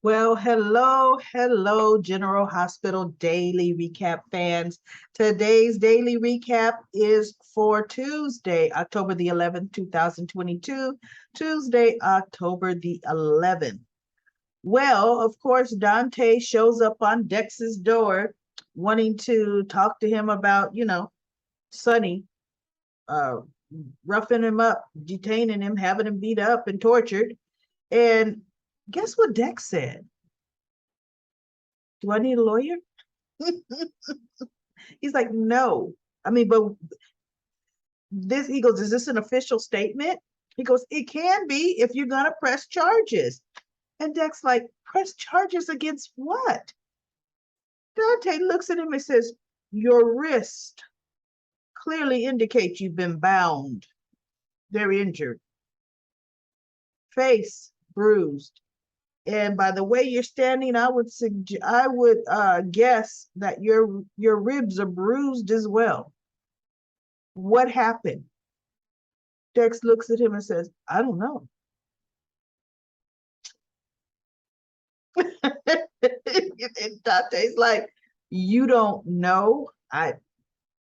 Well, hello, General Hospital Daily Recap fans. Today's daily recap is for Tuesday, October the 11th, 2022. Tuesday, October the 11th. Well, of course, Dante shows up on Dex's door wanting to talk to him about, Sonny uh, roughing him up, detaining him, having him beat up and tortured. And guess what Dex said? Do I need a lawyer? He's like, no. I mean, but he goes, is this an official statement? He goes, it can be if you're going to press charges. And Dex like, press charges against what? Dante looks at him and says, your wrist clearly indicates you've been bound. They're injured. Face bruised. And by the way you're standing, I would guess that your ribs are bruised as well. What happened? Dex looks at him and says, I don't know. And Dante's like, you don't know? I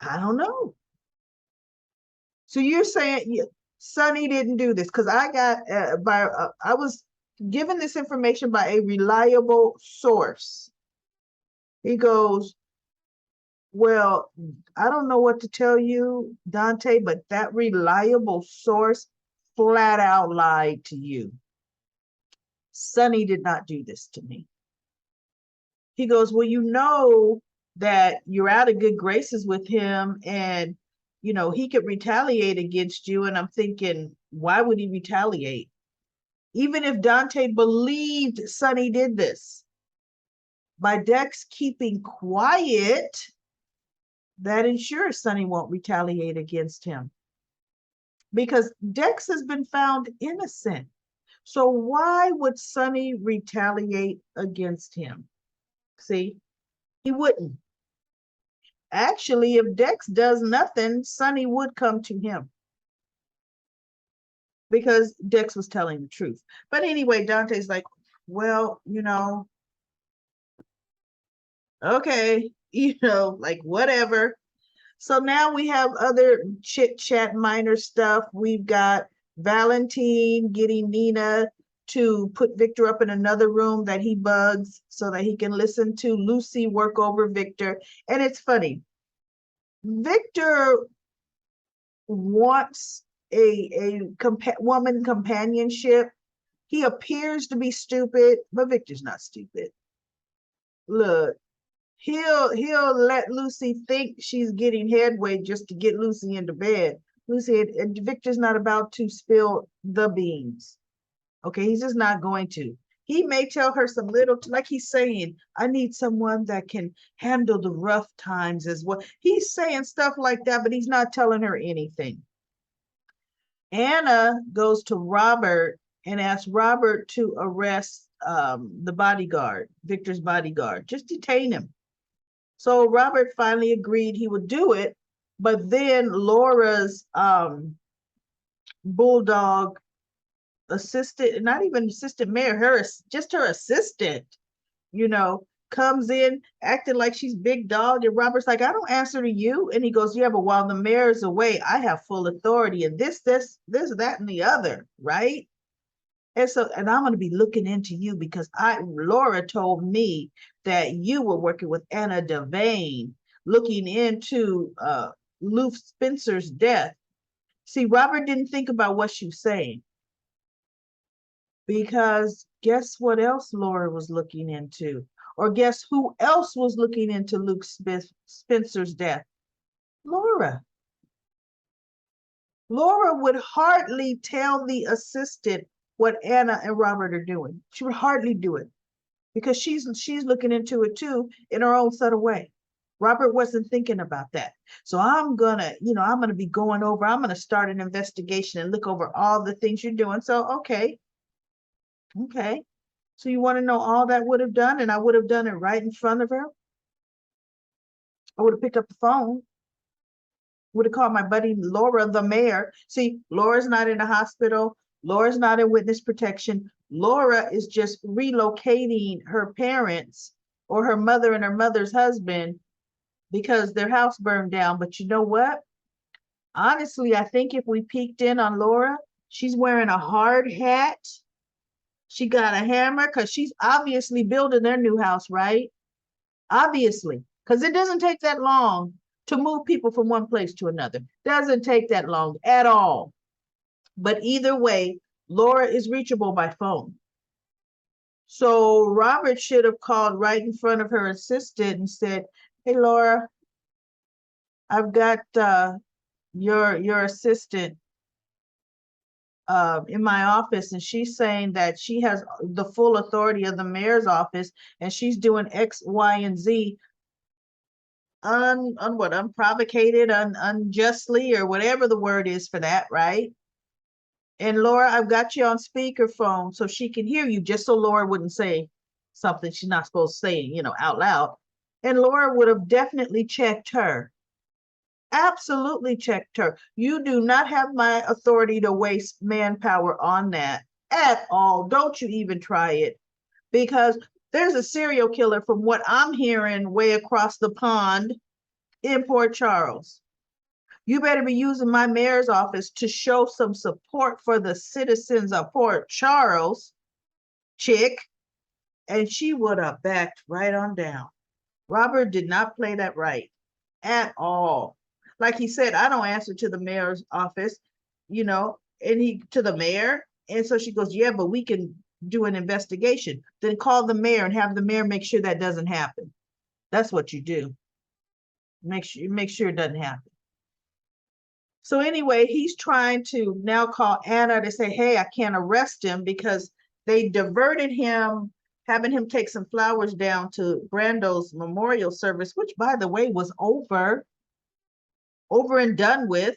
don't know. So you're saying Sonny didn't do this? Because I was given this information by a reliable source. He goes, well, I don't know what to tell you, Dante, but that reliable source flat out lied to you. Sonny did not do this to me. He goes, well, you know that you're out of good graces with him and, he could retaliate against you. And I'm thinking, why would he retaliate? Even if Dante believed Sonny did this, by Dex keeping quiet, that ensures Sonny won't retaliate against him. Because Dex has been found innocent. So why would Sonny retaliate against him? See, he wouldn't. Actually, if Dex does nothing, Sonny would come to him. Because Dex was telling the truth. But anyway, Dante's like, well, okay, like whatever. So now we have other chit chat, minor stuff. We've got Valentine getting Nina to put Victor up in another room that he bugs so that he can listen to Lucy work over Victor. And it's funny. Victor wants a woman companionship. He appears to be stupid, but Victor's not stupid. Look, he'll let Lucy think she's getting headway just to get Lucy into bed. Lucy and Victor's not about to spill the beans. Okay, he's just not going to. He may tell her some little, like he's saying, I need someone that can handle the rough times as well. He's saying stuff like that, but he's not telling her anything. Anna goes to Robert and asks Robert to arrest the bodyguard, Victor's bodyguard, just detain him. So Robert finally agreed he would do it, but then Laura's bulldog assistant, not even assistant mayor, just her assistant, comes in acting like she's big dog. And Robert's like, I don't answer to you. And he goes, yeah, but while the mayor's away, I have full authority and this, that, and the other, right? And so, and I'm going to be looking into you because Laura told me that you were working with Anna Devane, looking into Luke Spencer's death. See, Robert didn't think about what she was saying. Because guess what else Laura was looking into? Or guess who else was looking into Luke Spencer's death? Laura. Laura would hardly tell the assistant what Anna and Robert are doing. She would hardly do it because she's looking into it too in her own subtle way. Robert wasn't thinking about that. So I'm gonna be going over, I'm gonna start an investigation and look over all the things you're doing. So okay. So you want to know all that would have done, and I would have done it right in front of her. I would have picked up the phone, would have called my buddy Laura, the mayor. See, Laura's not in the hospital. Laura's not in witness protection. Laura is just relocating her parents or her mother and her mother's husband because their house burned down. But you know what? Honestly, I think if we peeked in on Laura, she's wearing a hard hat. She got a hammer because she's obviously building their new house, right? Obviously, because it doesn't take that long to move people from one place to another. Doesn't take that long at all. But either way, Laura is reachable by phone. So Robert should have called right in front of her assistant and said, "Hey, Laura, I've got your assistant in my office, and she's saying that she has the full authority of the mayor's office, and she's doing X, Y, and Z unprovocated, unjustly, or whatever the word is for that, right? And Laura, I've got you on speakerphone so she can hear you, just so Laura wouldn't say something she's not supposed to say, out loud." And Laura would have definitely checked her. Absolutely checked her. You do not have my authority to waste manpower on that at all. Don't you even try it, because there's a serial killer, from what I'm hearing, way across the pond in Port Charles. You better be using my mayor's office to show some support for the citizens of Port Charles, chick. And she would have backed right on down. Robert did not play that right at all. Like he said, I don't answer to the mayor's office, and he to the mayor. And so she goes, "Yeah, but we can do an investigation." Then call the mayor and have the mayor make sure that doesn't happen. That's what you do. Make sure it doesn't happen. So anyway, he's trying to now call Anna to say, "Hey, I can't arrest him because they diverted him, having him take some flowers down to Brando's memorial service," which, by the way, was over and done with.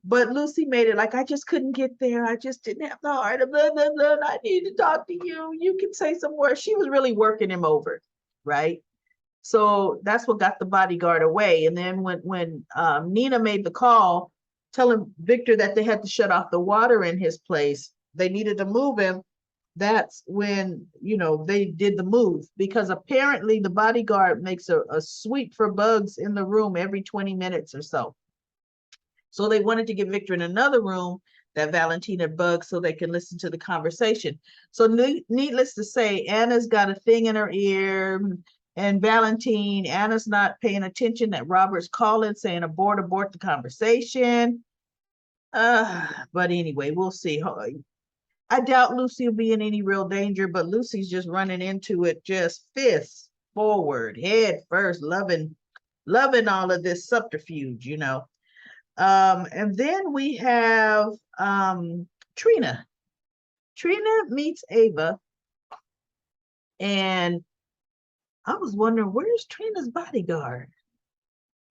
But Lucy made it like, "I just couldn't get there. I just didn't have the heart of blah, blah, blah. I need to talk to you. You can say some words." She was really working him over, right? So that's what got the bodyguard away. And then when Nina made the call telling Victor that they had to shut off the water in his place, they needed to move him. That's when, they did the move, because apparently the bodyguard makes a sweep for bugs in the room every 20 minutes or so. So they wanted to get Victor in another room that Valentina bugged so they can listen to the conversation. So needless to say, Anna's got a thing in her ear, and Anna's not paying attention that Robert's calling saying abort the conversation. But anyway, we'll see. I doubt Lucy will be in any real danger, but Lucy's just running into it, just fists forward, head first, loving all of this subterfuge, And then we have Trina. Trina meets Ava, and I was wondering, where's Trina's bodyguard?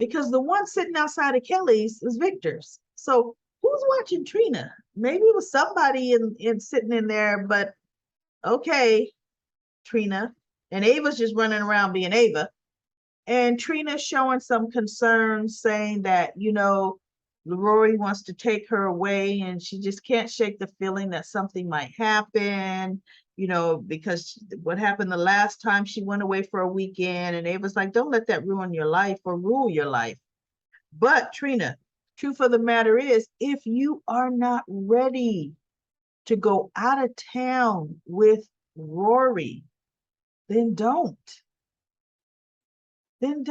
Because the one sitting outside of Kelly's is Victor's. So who's watching Trina? Maybe it was somebody in sitting in there, but okay, Trina. And Ava's just running around being Ava. And Trina's showing some concern, saying that, Rory wants to take her away, and she just can't shake the feeling that something might happen, because what happened the last time she went away for a weekend. And Ava's like, "Don't let that ruin your life or rule your life." But Trina, truth of the matter is, if you are not ready to go out of town with Rory, then don't. And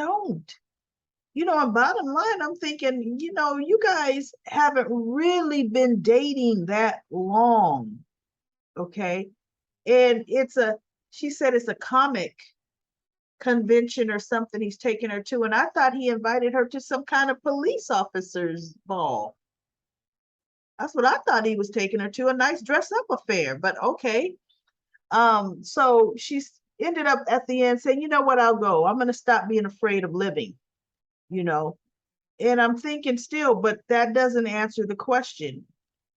bottom line, I'm thinking, you guys haven't really been dating that long, okay? And she said it's a comic convention or something he's taking her to, and I thought he invited her to some kind of police officer's ball. That's what I thought he was taking her to, a nice dress-up affair, but okay. So she's ended up at the end saying, "You know what, I'll go. I'm going to stop being afraid of living." And I'm thinking still, but that doesn't answer the question.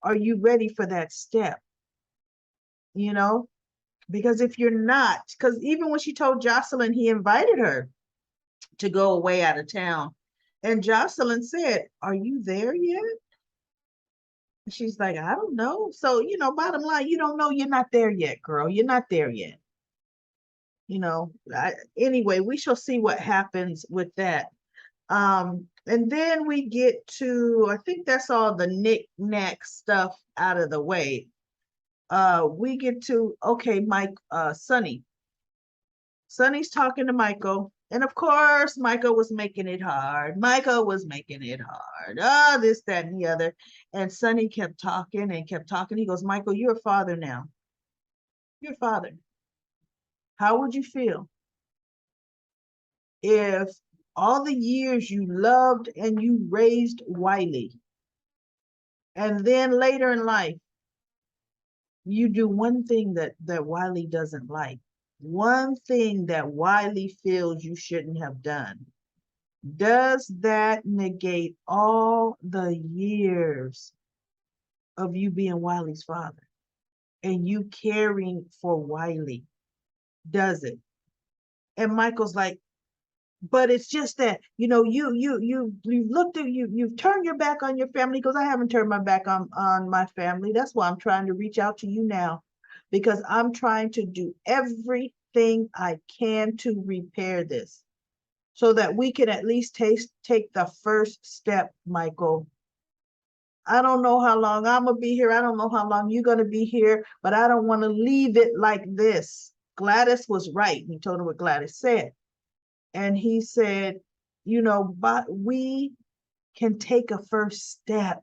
Are you ready for that step? Because if you're not, because even when she told Jocelyn he invited her to go away out of town, and Jocelyn said, "Are you there yet?" She's like, I don't know. So, bottom line, you don't know, you're not there yet, girl. You're not there yet. Anyway, we shall see what happens with that. And then we get to, I think that's all the knick-knack stuff out of the way. We get to, okay, Sonny. Sonny's talking to Michael. And of course, Michael was making it hard. Michael was making it hard. Oh, this, that, and the other. And Sonny kept talking and kept talking. He goes, Michael, you're a father now. You're a father. How would you feel if all the years you loved and you raised Wiley, and then later in life, you do one thing that Wiley doesn't like, one thing that Wiley feels you shouldn't have done? Does that negate all the years of you being Wiley's father and you caring for Wiley? Does it? And Michael's like, but it's just that, you've looked at you've turned your back on your family. Because I haven't turned my back on my family. That's why I'm trying to reach out to you now, because I'm trying to do everything I can to repair this, so that we can at least take the first step, Michael. I don't know how long I'm gonna be here. I don't know how long you're gonna be here, but I don't want to leave it like this. Gladys was right. He told her what Gladys said. And he said, but we can take a first step,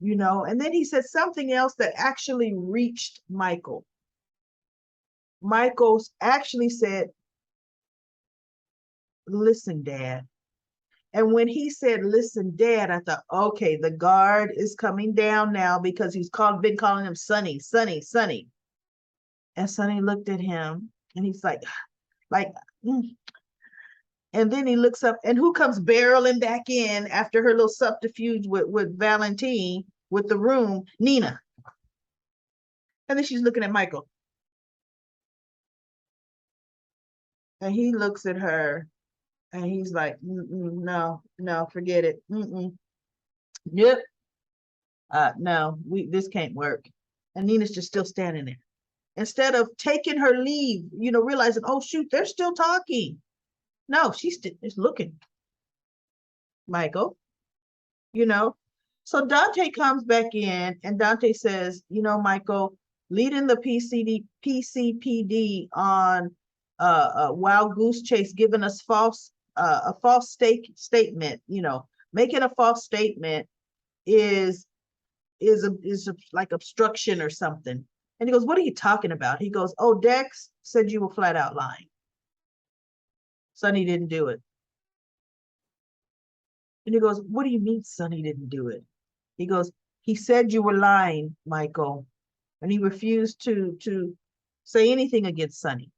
and then he said something else that actually reached Michael. Michael's actually said, listen, Dad. And when he said, listen, Dad, I thought, okay, the guard is coming down now, because he's been calling him Sonny, Sonny, Sonny. And Sonny looked at him and he's like, mm. And then he looks up, and who comes barreling back in after her little subterfuge with Valentine, with the room? Nina. And then she's looking at Michael. And he looks at her and he's like, no, forget it. Yep. No, this can't work. And Nina's just still standing there. Instead of taking her leave, realizing, oh shoot, they're still talking. No, she's just looking. Michael, So Dante comes back in, and Dante says, Michael, leading the PCPD on Wild Goose Chase, giving us a false statement, making a false statement is like obstruction or something. And he goes, what are you talking about? He goes, oh, Dex said you were flat out lying. Sonny didn't do it. And he goes, what do you mean Sonny didn't do it? He goes, he said you were lying, Michael. And he refused to say anything against Sonny.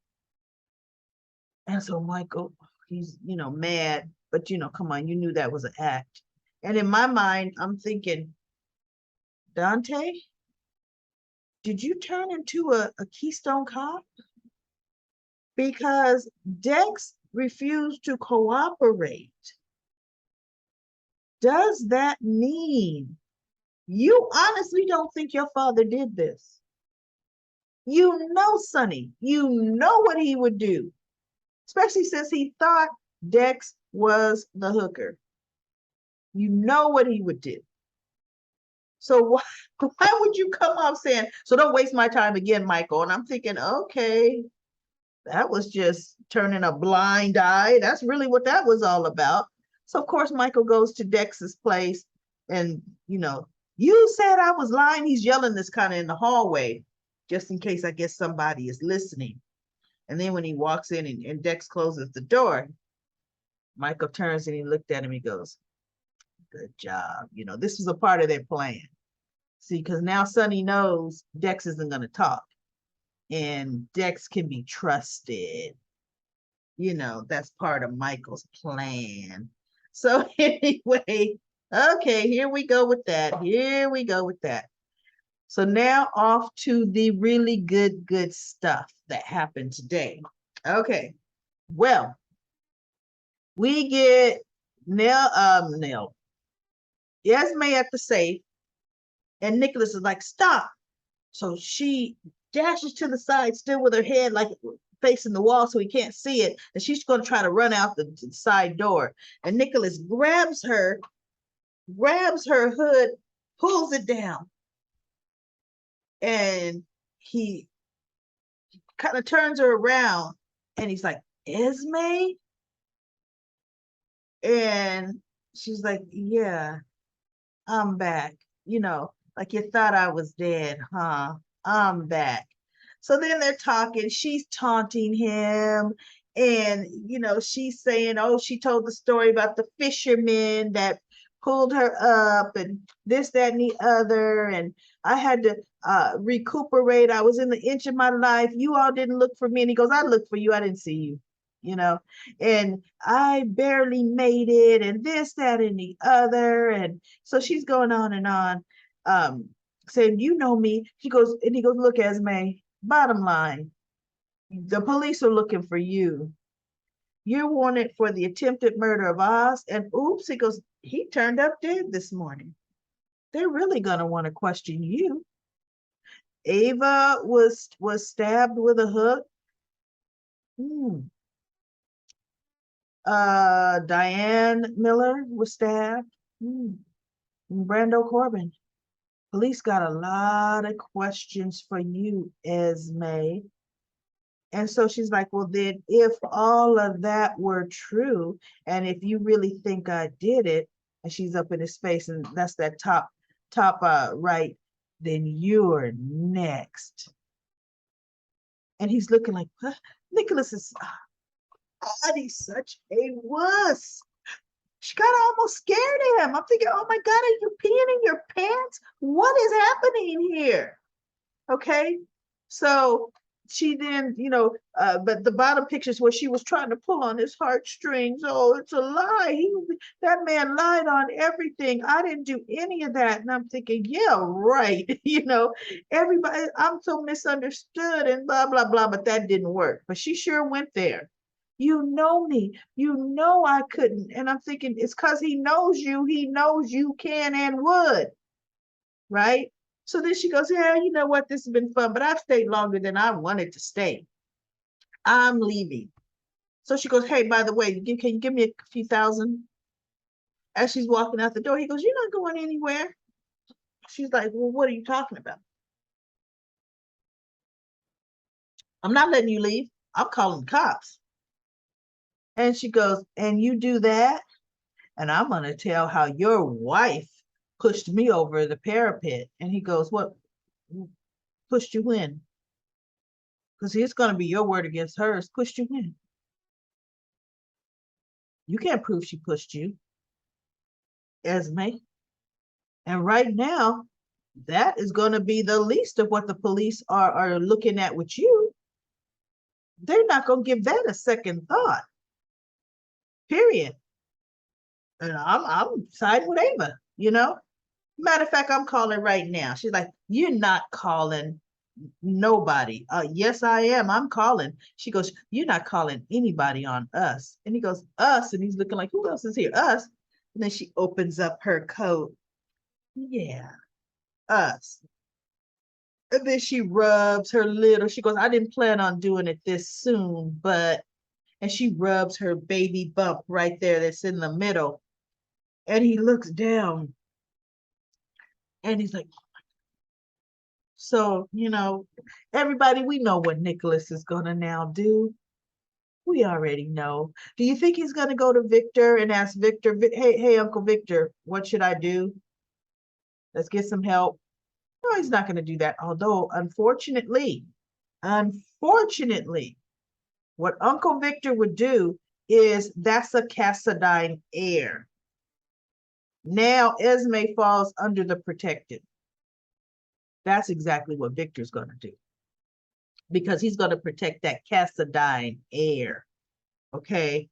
And so Michael, he's, mad, but, come on, you knew that was an act. And in my mind, I'm thinking, Dante, did you turn into a Keystone Cop? Because Dex refused to cooperate. Does that mean you honestly don't think your father did this? You know, Sonny, you know what he would do, especially since he thought Dex was the hooker. You know what he would do. So why would you come off saying, so don't waste my time again, Michael? And I'm thinking, okay, that was just turning a blind eye. That's really what that was all about. So of course, Michael goes to Dex's place, and, you said I was lying. He's yelling this kind of in the hallway, just in case, I guess, somebody is listening. And then when he walks in and Dex closes the door, Michael turns and he looked at him. He goes, good job. This was a part of their plan. See, because now Sonny knows Dex isn't going to talk, and Dex can be trusted. That's part of Michael's plan. So anyway, okay, here we go with that. So now off to the really good stuff that happened today. Okay, well, we get Esme at the safe, And Nicholas is like, stop. So she dashes to the side, still with her head like facing the wall so he can't see it. And she's going to try to run out the side door. And Nicholas grabs her hood, pulls it down. And he kind of turns her around and he's like, Esme? And she's like, yeah, I'm back. Like you thought I was dead, huh? I'm back. So then they're talking, she's taunting him. And, she's saying, oh, she told the story about the fisherman that pulled her up and this, that, and the other. And I had to recuperate. I was in the inch of my life. You all didn't look for me. And he goes, I looked for you. I didn't see you, and I barely made it and this, that, and the other. And so she's going on and on, saying, you know me. He goes, look, Esme, bottom line, the police are looking for you. You're wanted for the attempted murder of Oz. And oops, he goes, he turned up dead this morning. They're really going to want to question you. Ava was stabbed with a hook. Diane Miller was stabbed. Brando Corbin. Police got a lot of questions for you, Esme. And so she's like, well, then if all of that were true, and if you really think I did it, and she's up in his face, and that's that top right, then you're next. And he's looking like, huh? Nicholas is, God, he's such a wuss. She kind of almost scared him. I'm thinking, oh my God, are you peeing in your pants? What is happening here? Okay. So she then, but the bottom pictures where she was trying to pull on his heartstrings. Oh, it's a lie. That man lied on everything. I didn't do any of that. And I'm thinking, yeah, right. Everybody, I'm so misunderstood and blah, blah, blah, but that didn't work. But she sure went there. You know me. You know I couldn't. And I'm thinking it's because he knows you. He knows you can and would. Right? So then she goes, yeah, you know what? This has been fun, but I've stayed longer than I wanted to stay. I'm leaving. So she goes, hey, by the way, can you give me a few thousand? As she's walking out the door, he goes, you're not going anywhere. She's like, well, what are you talking about? I'm not letting you leave. I'm calling the cops. And she goes, and you do that? And I'm going to tell how your wife pushed me over the parapet. And he goes, what pushed you in? Because it's going to be your word against hers. Pushed you in. You can't prove she pushed you, Esme. And right now, that is going to be the least of what the police are looking at with you. They're not going to give that a second thought. Period. And I'm siding with Ava, Matter of fact, I'm calling right now. She's like, you're not calling nobody. Yes, I am. I'm calling. She goes, you're not calling anybody on us. And he goes, us. And he's looking like, who else is here? Us. And then she opens up her coat. Yeah, us. And then she rubs her little, she goes, I didn't plan on doing it this soon, but, and she rubs her baby bump right there that's in the middle. And he looks down and he's like, so, everybody, we know what Nicholas is going to now do. We already know. Do you think he's going to go to Victor and ask Victor, hey, Uncle Victor, what should I do? Let's get some help. No, he's not going to do that. Although, unfortunately, what Uncle Victor would do is that's a Cassadine heir. Now Esme falls under the protective. That's exactly what Victor's going to do, because he's going to protect that Cassadine heir. Okay,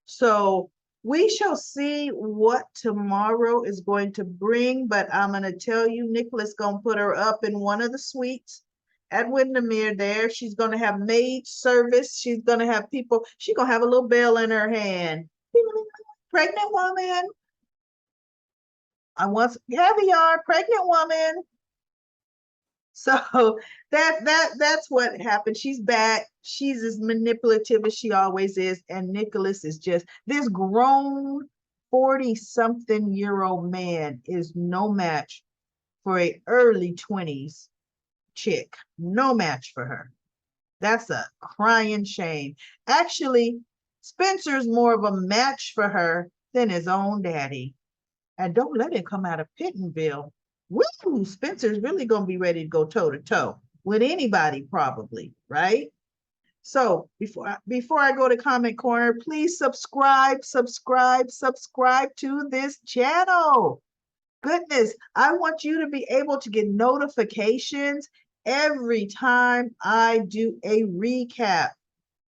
so we shall see what tomorrow is going to bring, but I'm going to tell you, Nicholas going to put her up in one of the suites at Windermere there. She's going to have maid service. She's going to have people. She's going to have a little bell in her hand. Pregnant woman. I want caviar, pregnant woman. So that's what happened. She's back. She's as manipulative as she always is. And Nicholas is just this grown 40-something-year-old man is no match for a early 20s chick. No match for her. That's a crying shame. Actually, Spencer's more of a match for her than his own daddy. And don't let him come out of Pittenville. Woo! Spencer's really gonna be ready to go toe to toe with anybody, probably, right? So before I go to comment corner, please subscribe to this channel. Goodness, I want you to be able to get notifications every time I do a recap.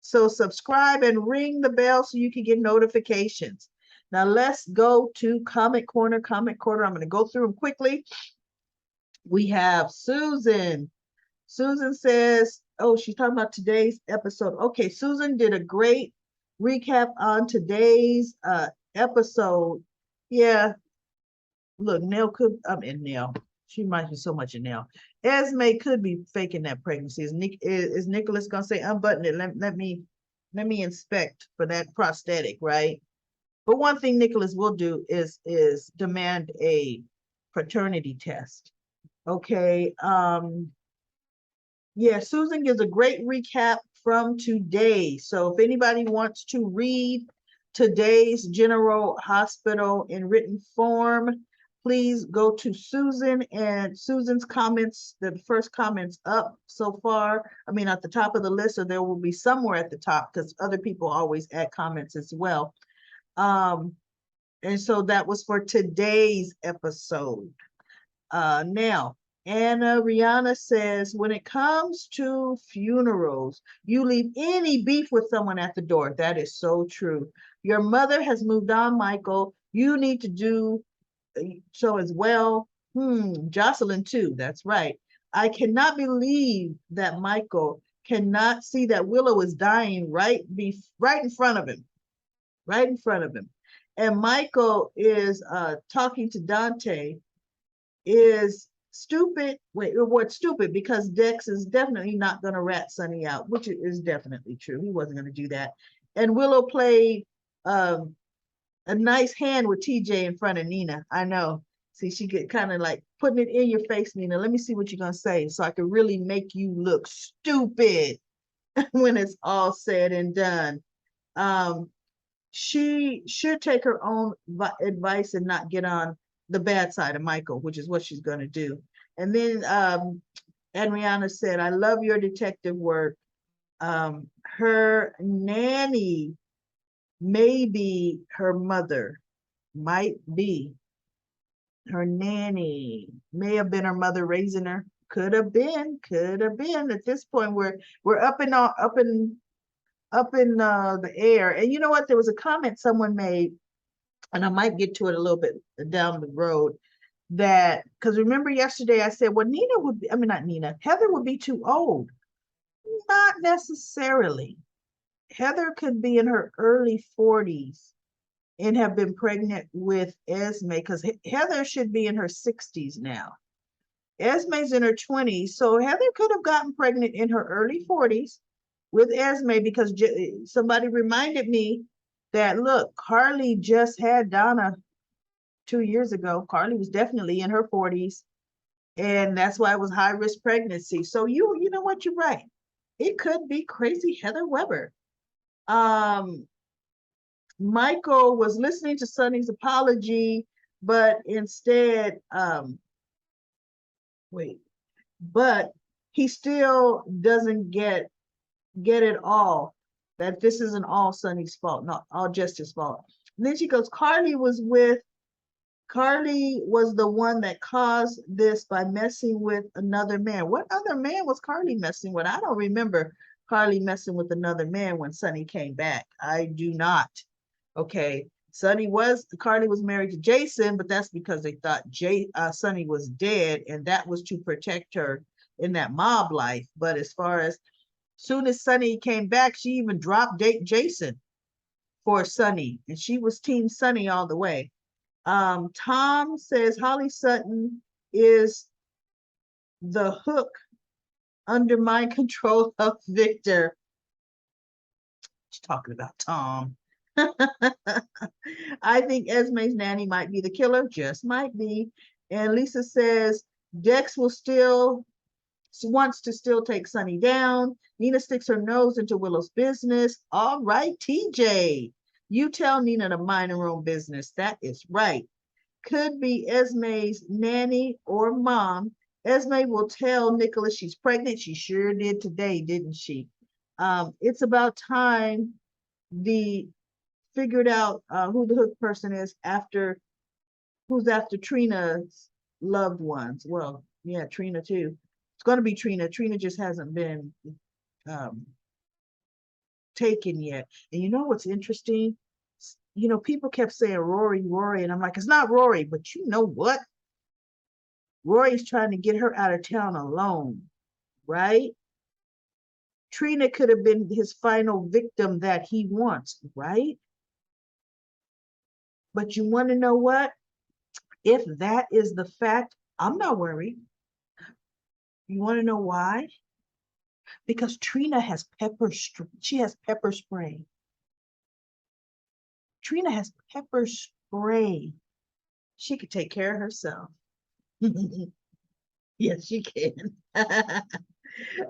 So subscribe and ring the bell so you can get notifications. Now let's go to comment corner. I'm going to go through them quickly. We have Susan. Susan says, oh, she's talking about today's episode. Okay, Susan did a great recap on today's episode. Yeah, look, Nell, she reminds me so much of Nell. Esme could be faking that pregnancy. Is Nicholas gonna say unbutton it? Let me inspect for that prosthetic, right? But one thing Nicholas will do is demand a paternity test. Okay. Yeah, Susan gives a great recap from today. So if anybody wants to read today's General Hospital in written form, please go to Susan, and Susan's comments, the first comments up so far, I mean, at the top of the list, or there will be somewhere at the top because other people always add comments as well. And so that was for today's episode. Now, Anna Rihanna says, when it comes to funerals, you leave any beef with someone at the door. That is so true. Your mother has moved on, Michael. You need to do so as well. Jocelyn too. That's right. I cannot believe that Michael cannot see that Willow is dying right in front of him. Right in front of him. And Michael is talking to Dante is stupid. Wait, what's stupid? Because Dex is definitely not going to rat Sonny out, which is definitely true. He wasn't going to do that. And Willow played a nice hand with TJ in front of Nina. I know. See, she get kind of like putting it in your face, Nina. Let me see what you're going to say so I can really make you look stupid when it's all said and done. She should take her own advice and not get on the bad side of Michael, which is what she's going to do. And then Adriana said, I love your detective work. Her nanny may be her mother, might be. Her nanny may have been her mother raising her. Could have been. At this point, we're up in the air. And you know what? There was a comment someone made, and I might get to it a little bit down the road, that, because remember yesterday I said, well, Heather would be too old. Not necessarily. Heather could be in her early 40s and have been pregnant with Esme, because Heather should be in her 60s now. Esme's in her 20s, so Heather could have gotten pregnant in her early 40s with Esme, because somebody reminded me that, look, Carly just had Donna 2 years ago. Carly was definitely in her 40s, and that's why it was high risk pregnancy. So you know what, you're right. It could be crazy Heather Weber. Michael was listening to Sonny's apology, but instead, but he still doesn't get it all, that this isn't all Sonny's fault, not all just his fault. And then she goes, Carly was the one that caused this by messing with another man. What other man was Carly messing with? I don't remember Carly messing with another man when Sonny came back. I do not. Okay. Carly was married to Jason, but that's because they thought Sonny was dead, and that was to protect her in that mob life. But as far as soon as Sonny came back, she even dropped Jason for Sonny, and she was team Sonny all the way. Tom says Holly Sutton is the hook under mind control of Victor. She's talking about Tom. I think Esme's nanny might be the killer, just might be. And Lisa says Dex will still wants to still take Sonny down. Nina sticks her nose into Willow's business. All right, TJ, you tell Nina to mind her own business. That is right. Could be Esme's nanny or mom. Esme will tell Nicholas she's pregnant. She sure did today, didn't she? It's about time the figured out who the hook person is after who's after Trina's loved ones. Well, yeah, Trina too. It's going to be Trina. Trina just hasn't been taken yet. And you know what's interesting? You know, people kept saying Rory, Rory, and I'm like, it's not Rory, but you know what? Rory's trying to get her out of town alone, right? Trina could have been his final victim that he wants, right? But you want to know what? If that is the fact, I'm not worried. You want to know why? Because Trina has she has pepper spray. Trina has pepper spray. She could take care of herself. Yes, she can.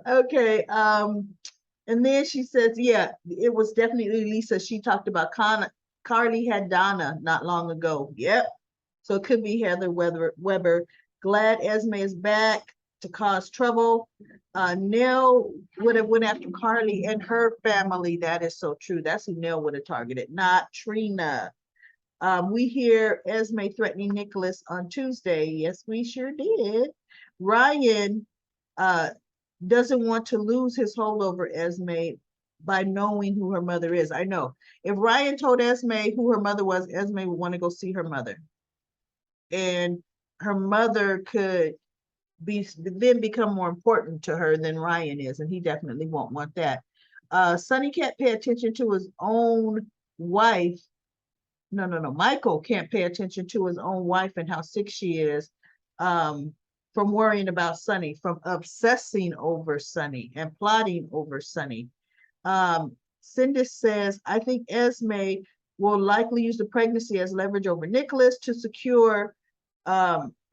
Okay. And then she says, yeah, it was definitely Lisa. She talked about Carly had Donna not long ago. Yep. So it could be Heather Weber. Glad Esme is back to cause trouble. Nell would have went after Carly and her family. That is so true. That's who Nell would have targeted, not Trina. We hear Esme threatening Nicholas on Tuesday. Yes, we sure did. Ryan doesn't want to lose his hold over Esme by knowing who her mother is. I know. If Ryan told Esme who her mother was, Esme would want to go see her mother. And her mother could then become more important to her than Ryan is, and he definitely won't want that. Sonny can't pay attention to his own wife. No. Michael can't pay attention to his own wife and how sick she is from worrying about Sonny, from obsessing over Sonny and plotting over Sonny. Cindy says, I think Esme will likely use the pregnancy as leverage over Nicholas to secure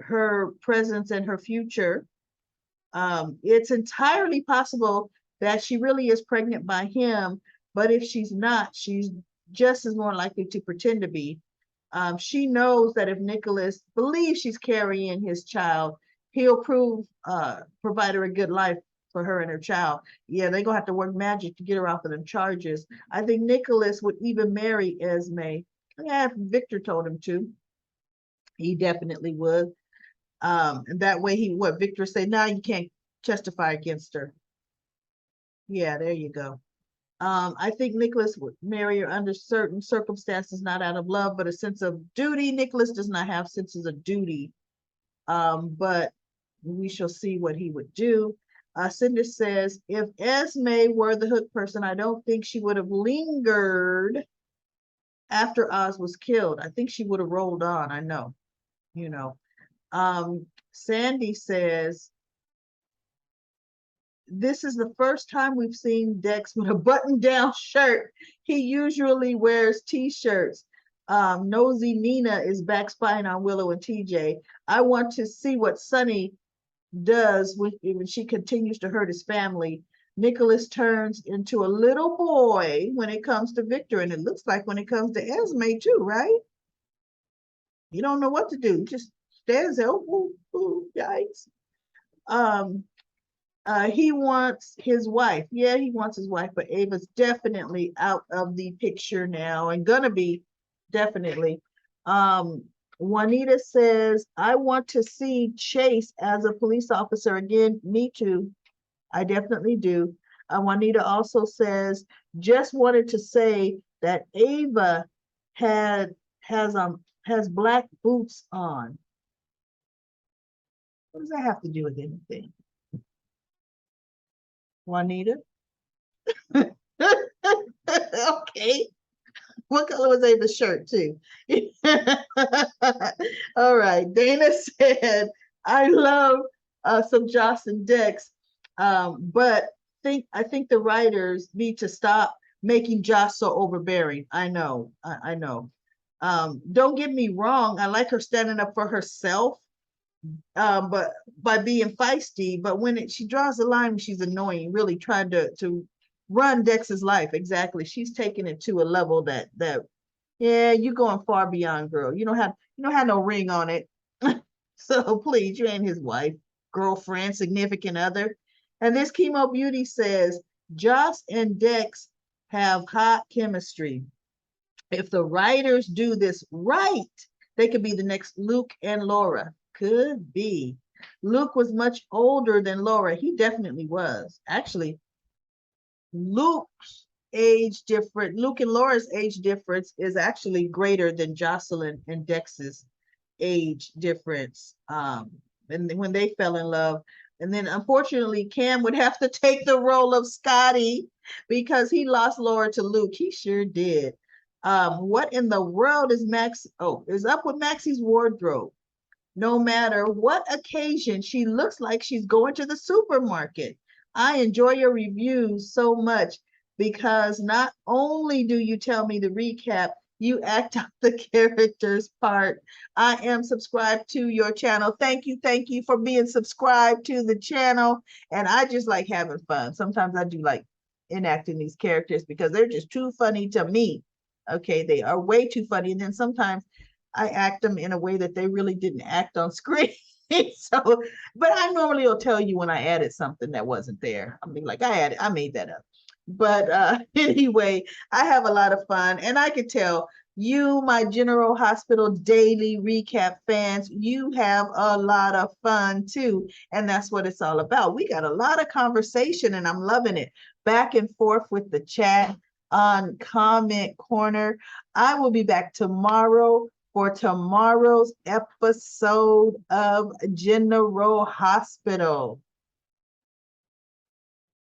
her presence and her future. It's entirely possible that she really is pregnant by him, but if she's not, she's just as more likely to pretend to be. She knows that if Nicholas believes she's carrying his child, he'll provide her a good life for her and her child. Yeah, they're gonna have to work magic to get her off of them charges. I think Nicholas would even marry Esme. Yeah, if Victor told him to. He definitely would. And that way Victor said, now you can't testify against her. Yeah, there you go. I think Nicholas would marry her under certain circumstances, not out of love, but a sense of duty. Nicholas does not have senses of duty, but we shall see what he would do. Cindy says, if Esme were the hook person, I don't think she would have lingered after Oz was killed. I think she would have rolled on. I know, you know. Sandy says, this is the first time we've seen Dex with a button-down shirt. He usually wears t-shirts. Nosy Nina is back spying on Willow and TJ. I want to see what Sonny does when she continues to hurt his family. Nicholas turns into a little boy when it comes to Victor, and it looks like when it comes to Esme too, right? You don't know what to do. Just stands there, yikes. He wants his wife. Yeah, he wants his wife, but Ava's definitely out of the picture now and gonna be definitely. Juanita says, I want to see Chase as a police officer again. Me too. I definitely do. Juanita also says, just wanted to say that Ava has black boots on. What does that have to do with anything? Juanita? Okay. What color was Ava's shirt too? All right. Dana said, I love some Joss and Dex. But I think the writers need to stop making Joss so overbearing. I know. Don't get me wrong, I like her standing up for herself, but by being feisty. But when she draws the line when she's annoying, really trying to run Dex's life. Exactly. She's taking it to a level that yeah, you're going far beyond, girl. You don't have no ring on it. So please, you ain't his wife, girlfriend, significant other. And this chemo beauty says Joss and Dex have hot chemistry. If the writers do this right, they could be the next Luke and Laura. Could be. Luke was much older than Laura. He definitely was. Actually, Luke's Luke and Laura's age difference is actually greater than Jocelyn and Dex's age difference. And when they fell in love. And then unfortunately, Cam would have to take the role of Scotty because he lost Laura to Luke. He sure did. What in the world is up with Maxie's wardrobe? No matter what occasion, she looks like she's going to the supermarket. I enjoy your reviews so much because not only do you tell me the recap, you act out the character's part. I am subscribed to your channel. Thank you for being subscribed to the channel. And I just like having fun. Sometimes I do like enacting these characters because they're just too funny to me. Okay, they are way too funny. And then sometimes I act them in a way that they really didn't act on screen. So, but I normally will tell you when I added something that wasn't there. I mean, like I made that up. But anyway, I have a lot of fun, and I can tell you, my General Hospital Daily Recap fans, you have a lot of fun too. And that's what it's all about. We got a lot of conversation, and I'm loving it. Back and forth with the chat on Comment Corner. I will be back tomorrow for tomorrow's episode of General Hospital.